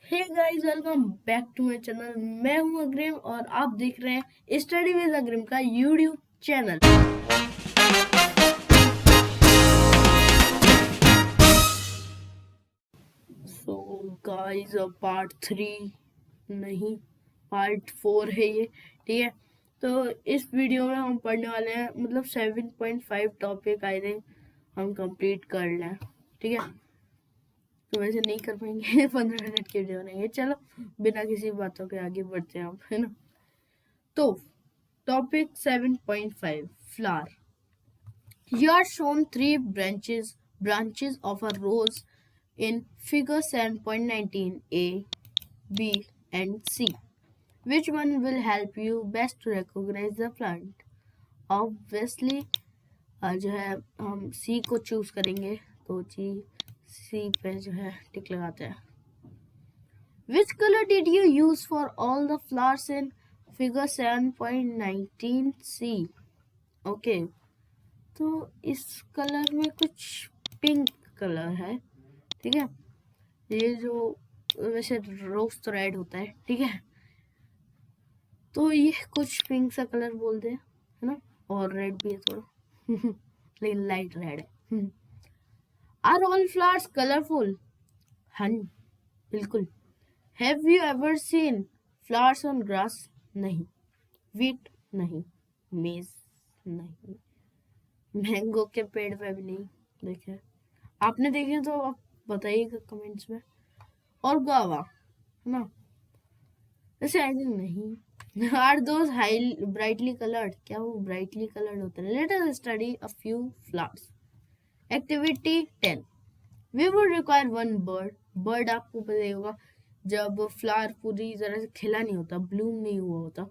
Hey guys, welcome back to my channel. मैं हूं अग्रिम और आप देख रहे हैं स्टडी विद अग्रिम का यूट्यूब चैनल। सो गाइस, अब पार्ट 3 नहीं, पार्ट 4 है ये। ठीक है, तो इस वीडियो में हम पढ़ने वाले हैं, मतलब 7.5 टॉपिक आई थिंक हम कंप्लीट कर लें। ठीक है, तो वैसे नहीं कर पाएंगे 15 मिनट की वीडियो नहीं है। चलो बिना किसी बातों के आगे बढ़ते हैं हम, है ना। तो topic 7.5 flower. Here are shown three branches of a rose in figure 7.19 A, B and C. Which one will help you best to recognize the plant? Obviously जो है हम C को चूज करेंगे, तो C पे जो है टिक लगाते हैं। Which color did you use for all the flowers in figure 7.19 C? Okay, तो इस कलर में कुछ पिंक कलर है। ठीक है, ये जो वैसे रोज तो रेड होता है, ठीक है, तो ये कुछ पिंक सा कलर बोलते हैं, है ना, और रेड भी है थोड़ा लेकिन लाइट रेड है। Are all flowers colourful? हाँ, बिल्कुल। Have you ever seen flowers on grass? नहीं। वीट? नहीं। मेज? नहीं। मैंगो के पेड़ पे भी नहीं देखे। आपने देखे तो आप बताइएगा कमेंट्स में। और गुआवा, है ना, वैसे आई थिंक नहीं। Are those high brightly coloured? क्या वो ब्राइटली कलर्ड होते हैं? Let us study a few flowers. Activity 10। We would require one bird. Bird आपको पता ही होगा, जब फ्लावर पूरी तरह से खिला नहीं होता, ब्लूम नहीं हुआ होता,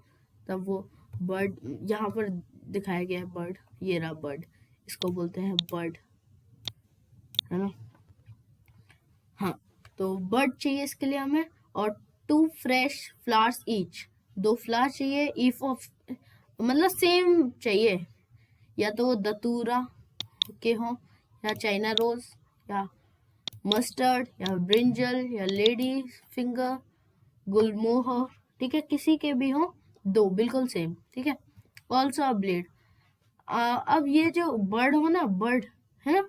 तब वो बर्ड यहाँ पर दिखाया गया है। बर्ड, ये रहा बर्ड, इसको बोलते हैं बर्ड, है ना। हाँ, तो बर्ड चाहिए इसके लिए हमें, और 2 फ्रेश फ्लावर्स ईच। 2 फ्लावर चाहिए, इफ ऑफ मतलब सेम चाहिए, या तो वो दतूरा के हों, या चाइना रोज, या मस्टर्ड, या ब्रिंजल, या लेडी फिंगर, गुलमोहर। ठीक है, किसी के भी हो, 2 बिल्कुल सेम। ठीक है, ऑल्सो अ ब्लेड। अब ये जो बर्ड हो ना, बर्ड, है ना,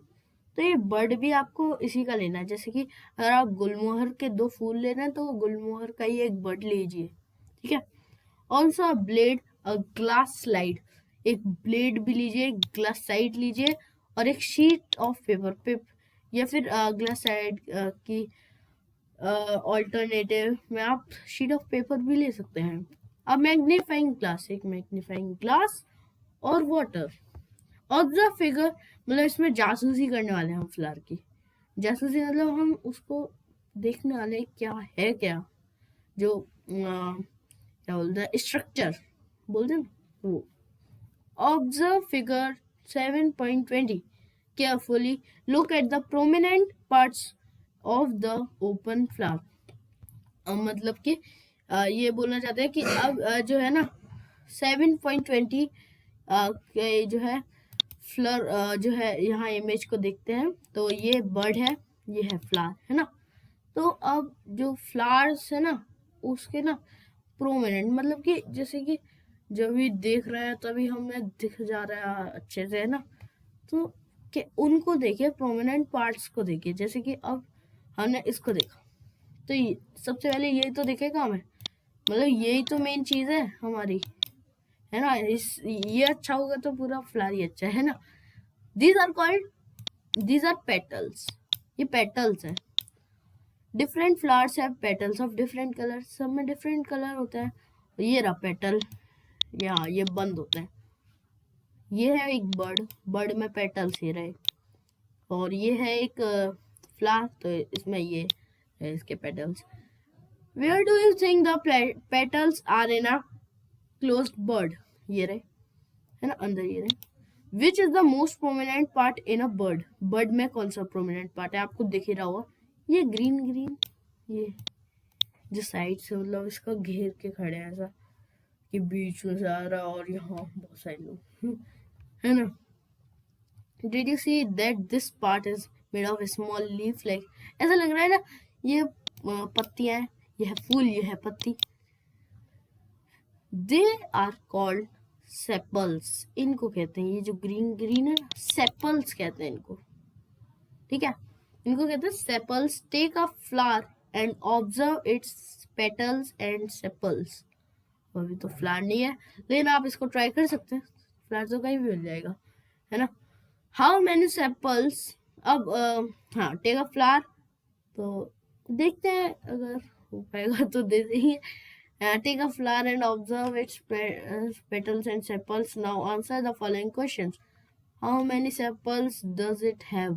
तो ये बर्ड भी आपको इसी का लेना है। जैसे कि अगर आप गुलमोहर के 2 फूल ले रहे हैं, तो गुलमोहर का ही एक बर्ड लीजिए। ठीक है, also a blade, a glass slide. एक ब्लेड भी लीजिए, एक ग्लास साइड लीजिए, और एक शीट ऑफ पेपर या फिर ग्लास साइड की ऑल्टरनेटिव में आप शीट ऑफ पेपर भी ले सकते हैं। अब मैग्नीफाइंग ग्लास, एक मैग्नीफाइंग ग्लास और वाटर। ऑब्जर्व फिगर, मतलब इसमें जासूसी करने वाले हैं हम फ्लावर की। जासूसी मतलब हम उसको देखने वाले क्या है, क्या जो क्या बोलते हैं, स्ट्रक्चर बोलते हैं ना, वो। Observe figure 7.20 carefully. Look at the prominent parts of the open flower. मतलब कि ये बोलना चाहते हैं कि अब जो है ना 7.20 जो है फ्लर जो है, यहाँ इमेज को देखते हैं तो ये बर्ड है, ये है फ्लावर, है ना। तो अब जो फ्लावर्स है ना, उसके ना प्रोमिनेंट, मतलब कि जैसे कि जब भी देख रहे हैं तभी हमें दिख जा रहा है अच्छे से, है ना। तो उनको देखिए, प्रोमिनेंट पार्ट्स को देखिए। जैसे कि अब हमने इसको देखा, तो सबसे पहले यही तो दिखेगा हमें, मतलब यही तो मेन चीज है हमारी, है ना। ये अच्छा होगा तो पूरा फ्लावर ही अच्छा है ना। दीज आर पेटल्स, ये पेटल्स है। Different flowers have petals of different colour, सब में डिफरेंट कलर होता है। ये रहा पेटल, यहाँ ये बंद होते हैं। ये है एक बर्ड, बर्ड में पेटल्स ये रहे, और ये है एक फ्लावर, तो इसमें ये है इसके petals. Where do you think the petals are in a closed bird? ये रहे, है ना, अंदर ये रहे। Which is the most prominent part in a bird? Bird में कौन सा प्रोमिनेंट पार्ट है? आपको दिख ही रहा होगा, ये ग्रीन ग्रीन, ये जो साइड से मतलब इसका घेर के खड़े हैं, ऐसा कि बीच में से आ रहा है, और यहाँ बहुत सारे लोग है ना। Did you see that this part is made of small leaf? Like ऐसा लग रहा है ना, ये पत्तियां हैं, ये है फूल, ये है पत्ती। दे आर कॉल्ड सेपल्स, इनको कहते हैं, ये जो ग्रीन ग्रीन है सेपल्स कहते हैं इनको, ठीक है, इनको कहते हैं sepals. Take a flower and observe its petals and sepals. अभी तो फ्लावर नहीं है, लेकिन आप इसको ट्राई कर सकते हैं, फ्लावर तो कहीं भी मिल जाएगा, है ना। हाउ मैनी सेपल्स, अब हाँ टेक अ फ्लावर, तो देखते हैं अगर हो पाएगा तो दे देंगे। Take a flower and observe its petals and sepals. Now answer the following questions. How many sepals does it have?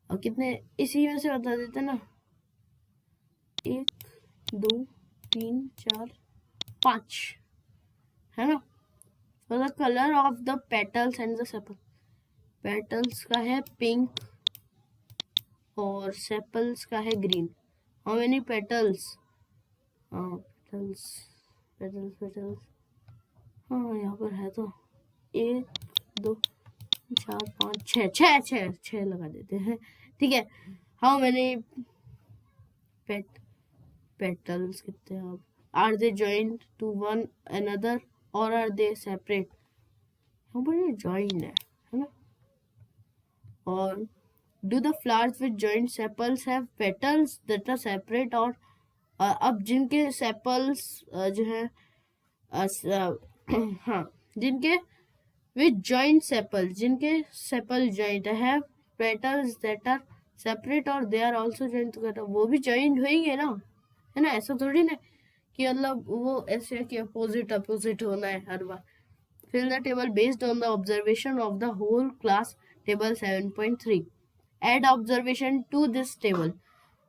और कितने, इसी में से बता देते ना, 1 2 3 4 5, है ना। For the color of the petals and the sepals. Petals का है पिंक और sepals का है green. How many petals? petals, हाँ यहाँ पर है तो 1 2 4 5 6 लगा देते हैं, ठीक है। हाउ मैनी पेटल्स कितने हैं, are they joint to one another और आर दे सेपरेट, यहाँ पर ये जॉइन है ना। और do the flowers with joint sepals have petals that are separate, और अब जिनके सेपल्स जो है हाँ जिनके with joint sepals, जिनके सेपल जॉइंट है, पेटल्स दैट आर सेपरेट और they are also joint together, वो भी जॉइंट होंगे ना, है ना। ऐसा थोड़ी ना कि मतलब वो ऐसे कि अपोजिट अपोजिट होना है हर बार। Fill the table based on the observation of the whole class, table 7.3। Add observation to this table,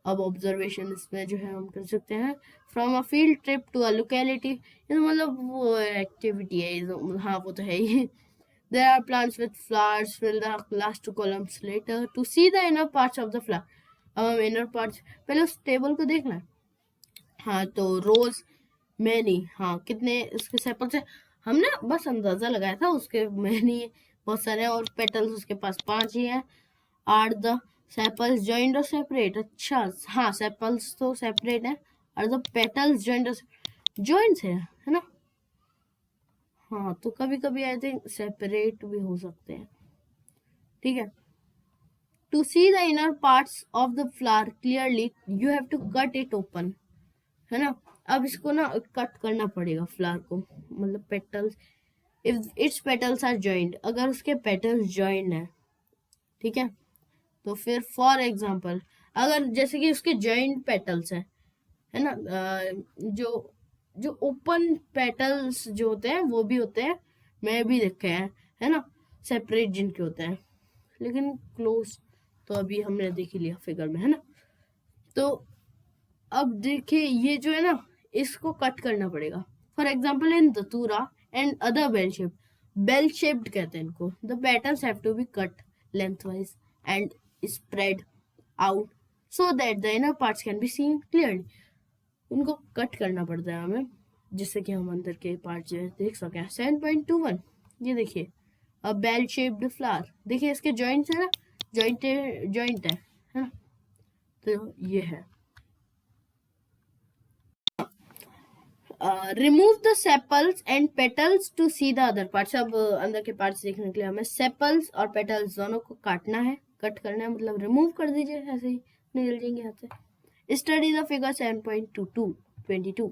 अब ऑब्जर्वेशन इसमें जो है हम कर सकते हैं। From a field trip to a locality, मतलब वो एक्टिविटी है, हाँ वो तो है ही। There are plants with flowers. Fill the last 2 columns later to see the inner parts of the flower. अब हम inner parts पहले उस टेबल को देखना है। हाँ तो रोज मैनी, हाँ कितने इसके सेपल्स है, हमने बस अंदाजा लगाया था, उसके मैनी बहुत सारे हैं और पेटल्स उसके पास 5 ही हैं। आर द सेपल्स जॉइंट और सेपरेट, अच्छा हाँ सेपल्स तो सेपरेट है, और द पेटल्स जॉइंट और जॉइंट्स है ना। हाँ तो कभी कभी आई थिंक सेपरेट भी हो सकते हैं, ठीक है। To see the inner parts of the flower clearly you have to cut it open, है ना। अब इसको ना कट करना पड़ेगा फ्लावर को, मतलब petals, if its petals are joint, अगर उसके पेटल्स जॉइंट है, ठीक है। तो फिर फॉर एग्जाम्पल अगर जैसे कि उसके जॉइंट पेटल्स है ना, जो जो ओपन पेटल्स जो होते हैं वो भी होते हैं, मैं भी देखे हैं, है ना, सेपरेट जिनके होते हैं, लेकिन क्लोज तो अभी हमने देख ही लिया फिगर में, है ना। तो अब देखिए ये जो है ना, इसको कट करना पड़ेगा। For example in datura and other bell shaped कहते हैं इनको, the petals have to be cut lengthwise and spread out so that the inner parts can be seen clearly. उनको कट करना पड़ता है हमें, जिससे कि हम अंदर के पार्ट जो है देख सकें। 7.21 ये देखिए, अब बेल शेप्ड फ्लावर, देखिए इसके जॉइंट्स है ना, जॉइंट है ना, तो ये है। Remove the sepals and petals to see the other parts. अब अंदर के पार्ट्स देखने के लिए हमें सेपल्स और पेटल्स दोनों को काटना है, कट करना है, मतलब रिमूव कर दीजिए, ऐसे ही निकल जाएंगे हाथ से। Study the figure 7.22।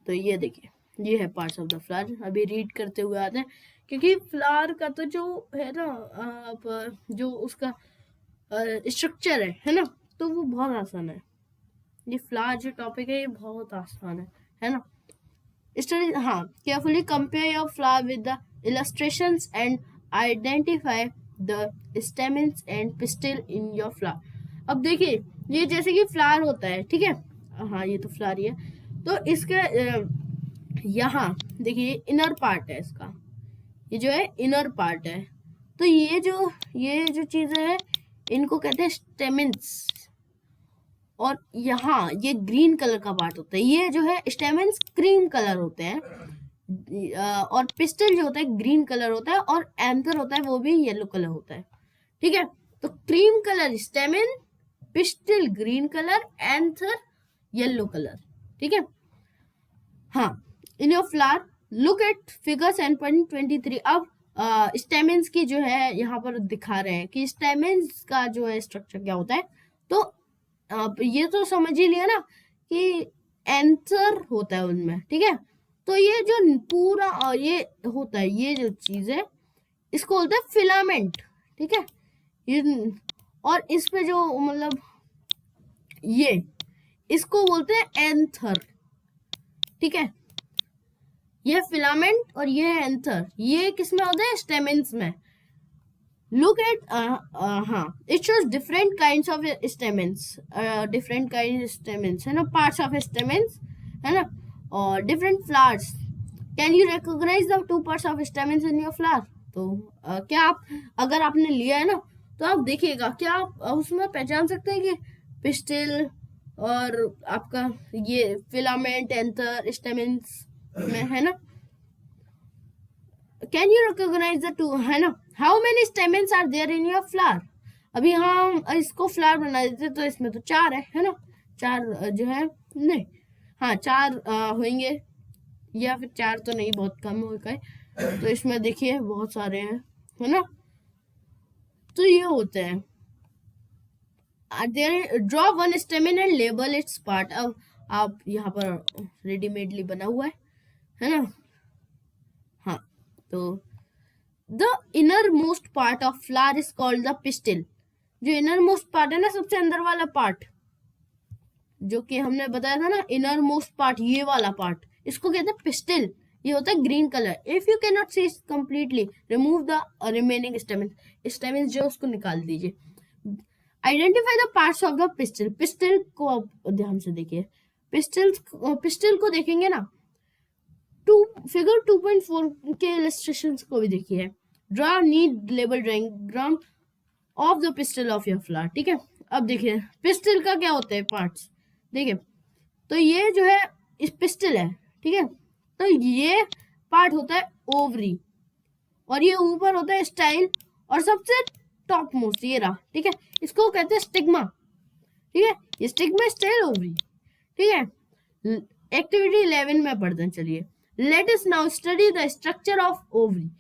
तो ये देखिए ये है पार्ट्स ऑफ द फ्लावर, अभी रीड करते हुए आते हैं, क्योंकि फ्लावर का तो जो है ना आप जो उसका स्ट्रक्चर है ना, तो वो बहुत आसान है। ये फ्लावर जो टॉपिक है ये बहुत आसान है ना। स्टडी, हाँ carefully compare your flower with the illustrations and identify the stamens and pistil in your flower. अब देखिए ये जैसे कि फ्लावर होता है, ठीक है, हाँ ये तो फ्लावर ही है, तो इसका यहाँ देखिए इनर पार्ट है इसका, ये जो है इनर पार्ट है, तो ये जो चीजें है इनको कहते हैं स्टेमेंस, और यहाँ ये ग्रीन कलर का पार्ट होता है, ये जो है स्टेमेंस क्रीम कलर होते हैं, और पिस्टल जो होता है ग्रीन कलर होता है, और एंथर होता है वो भी येलो कलर होता है, ठीक है। तो cream colour stamen, pistol green colour, anther yellow colour, ठीक है। हाँ, इन your flower look at figure 7.23। अब स्टेमेंस की जो है यहाँ पर दिखा रहे हैं कि स्टेमेंस का जो है स्ट्रक्चर क्या होता है। तो अब ये तो समझ ही लिया ना कि एंथर होता है उनमें, ठीक है। तो ये जो पूरा ये होता है, ये जो चीज है इसको बोलते हैं फिलामेंट, ठीक है। ये और इस पे जो मतलब ये इसको बोलते हैं एंथर, ठीक है। ये फिलामेंट और ये एंथर, ये किस में होते हैं? स्टेमेंस में। लुक एट हाँ, it shows different kinds of stamens, different kind stamens है ना, पार्ट्स ऑफ स्टेमेंस है ना, और different flowers. Can you recognise the two parts of stamens in your flower? तो क्या आप, अगर आपने लिया है ना, तो आप देखिएगा, क्या आप उसमें पहचान सकते हैं कि पिस्टिल और आपका ये फिलामेंट, एंथर, स्टेमेंस में है ना। Can you recognise the two, है ना। How many stamens are there in your flower? अभी हम इसको फ्लावर बना देते तो इसमें तो 4 है ना, 4 जो है, नहीं हाँ 4 होंगे, या फिर 4 तो नहीं, बहुत कम हो गए। तो इसमें देखिए बहुत सारे हैं, है ना। तो ये होते हैं। Draw one stamen and label it's part. अब आप यहाँ पर रेडीमेडली बना हुआ है ना। हाँ, तो the inner most part of flower is called the pistil. जो इनर मोस्ट पार्ट है ना, सबसे अंदर वाला पार्ट, जो कि हमने बताया था ना, इनर मोस्ट पार्ट, ये वाला पार्ट, इसको कहते हैं पिस्टिल। ये होता है green colour. If you can not see completely, remove the remaining stamens. Stamens जो उसको निकाल दीजिए। Identify the parts of the pistil. Pistil को आप ध्यान से देखिए, पिस्टिल को देखेंगे ना, फिगर 2.4 के इलस्ट्रेशंस को भी देखिए। Draw need label diagram of the pistol of your flower, ठीक है। अब देखिए पिस्टल का क्या होता है पार्ट्स, देखिए। तो ये जो है इस पिस्टल है, ठीक है। तो ये पार्ट होता है ओवरी, और ये ऊपर होता है स्टाइल, और सबसे टॉप मोस्ट ये रहा, ठीक है, इसको कहते हैं स्टिग्मा, ठीक है। ये स्टिग्मा, स्टाइल, ओवरी, ठीक है। एक्टिविटी 11 में पढ़ते हैं, चलिए। Let us now study the structure of ovary.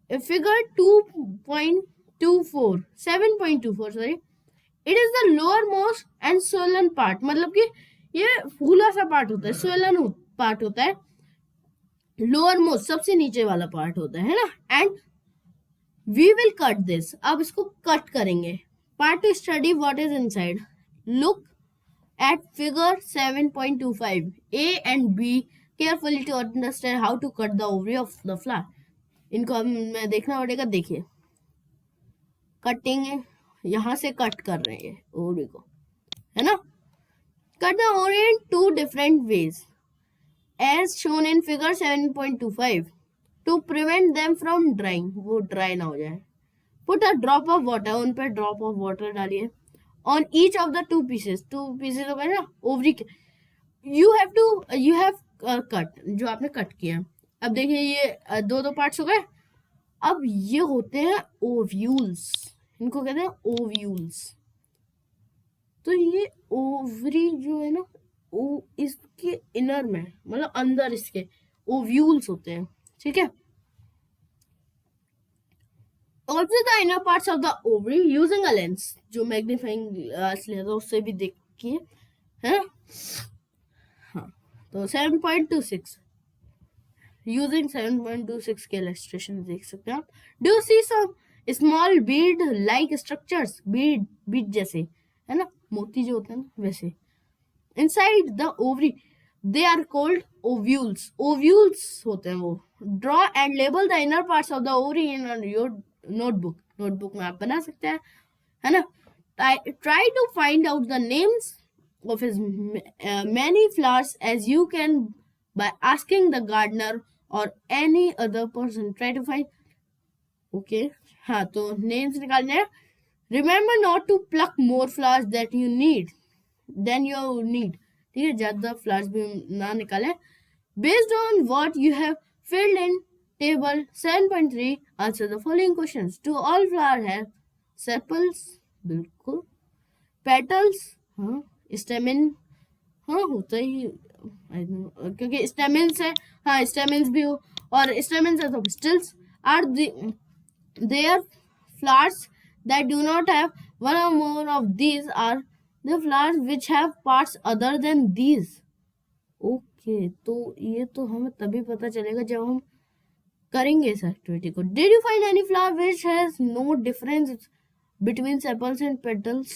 Figure 2.24 7.24 sorry, it is the lower most and Solan part. मतलब कि ये फूला सा पार्ट होता है, सोलन पार्ट होता है, लोअर मोस्ट सबसे नीचे वाला पार्ट होता है ना। And we will cut this, अब इसको कट करेंगे। Part to study what is inside, look at figure 7.25 A and B carefully to understand how to cut the ovary of the flower। इनको हमें देखना पड़ेगा। देखिए कटिंग यहाँ से कट कर रहे हैं ओवरी को, है ना। Cut the ovary in 2 different ways as shown in figure 7.25 to prevent them from drying, वो ड्राई ना हो जाए। Put a drop of water, उन पर ड्रॉप ऑफ वाटर डालिए on each of the 2 pieces। 2 pieces हो गए ना ओवरी के। you have cut, जो आपने कट किया। अब देखिए ये 2 पार्ट्स हो गए। अब ये होते हैं ओव्यूल्स, इनको कहते हैं ओव्यूल्स। तो ये ओवरी जो है ना, वो इसके इनर में, मतलब अंदर इसके ओव्यूल्स होते हैं, ठीक है। Also the inner parts of the ovary using a lens, जो मैग्नीफाइंग ग्लास लेते हैं उससे भी देखिए, है ना। हाँ, तो 7.26 यूजिंग 7.26 के इलस्ट्रेशन देख सकते हैं आप। Do you see some small bead like structures, bead जैसे, है ना, मोती जो होते हैं ना वैसे, inside the ovary, they are called ovules. Ovules होते हैं वो। Draw and label the inner parts of the ovary in your notebook में आप बना सकते हैं, है ना। Try to find out the names of his many flowers as you can by asking the gardener or any other person। try to find, okay, हाँ, तो names निकालने हैं। remember not to pluck more flowers that you need than you need, ठीक है, ज्यादा flowers भी ना निकालें। based on what you have filled in table 7.3 answer the following questions। do all flowers have sepals? बिल्कुल। petals? हाँ। stamen? हाँ होता ही क्योंकि स्टेमिन्स है, हाँ स्टेमिन्स भी हो, और स्टेमिन्स है तो pistils are there flowers that do not have one or more of these are the flowers which have parts other than these. Okay तो ये तो हमें तभी पता चलेगा जब हम करेंगे इस एक्टिविटी को. Did you find any flower which has no difference between sepals and petals.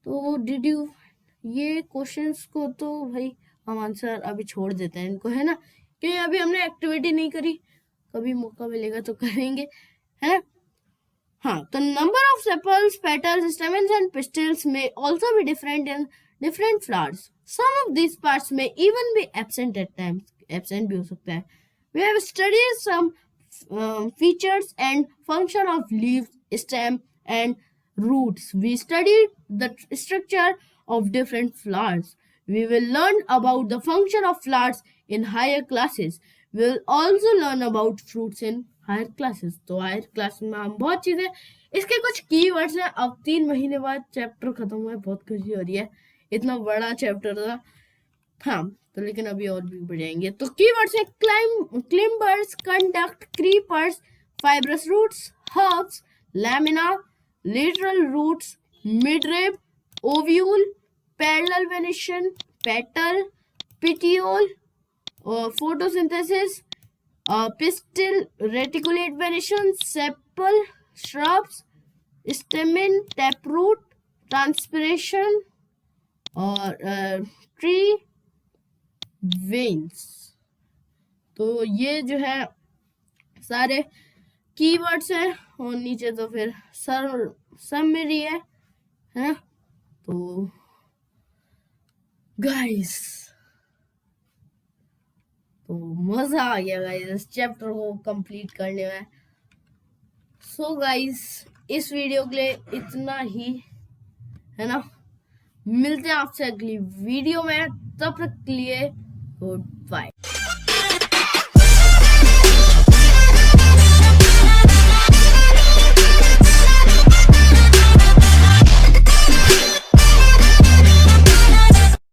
तो डिड यू, ये क्वेश्चंस को तो भाई हम आंसर अभी छोड़ देते हैं इनको, है ना, क्योंकि अभी हमने एक्टिविटी नहीं करी, कभी मौका मिलेगा तो करेंगे, है. हाँ, तो number of sepals, petals, stamens and pistils में also be different in different flowers. Some of this parts में even be absent at times, absent भी हो सकता है. We have studied some features and function of leaves, stem and roots. We studied the structure of different flowers. We will learn about the function of flowers in higher classes. We will also learn about fruits in higher classes. तो higher class में हम बहुत चीजें, इसके कुछ keywords हैं. अब 3 महीने बाद चैप्टर खत्म हुआ है, बहुत खुशी हो रही है, इतना बड़ा चैप्टर था. हाँ तो लेकिन अभी और भी बढ़ जाएंगे. तो कीवर्ड्स है climbers, conduct, creepers, fibrous roots, herbs, lamina, lateral roots, midrib, ovule, parallel venation, petal, petiole, photosynthesis, pistil, reticulate venation, sepal, shrubs, stamen, taproot, transpiration और tree veins. तो ये जो है सारे कीवर्ड्स है, और नीचे तो फिर समरी है ना. तो गाइस तो मजा आ गया गाइस इस चैप्टर को कंप्लीट करने में. सो गाइस इस वीडियो के लिए इतना ही, है ना. मिलते हैं आपसे अगली वीडियो में, तब तक के लिए गुड बाय.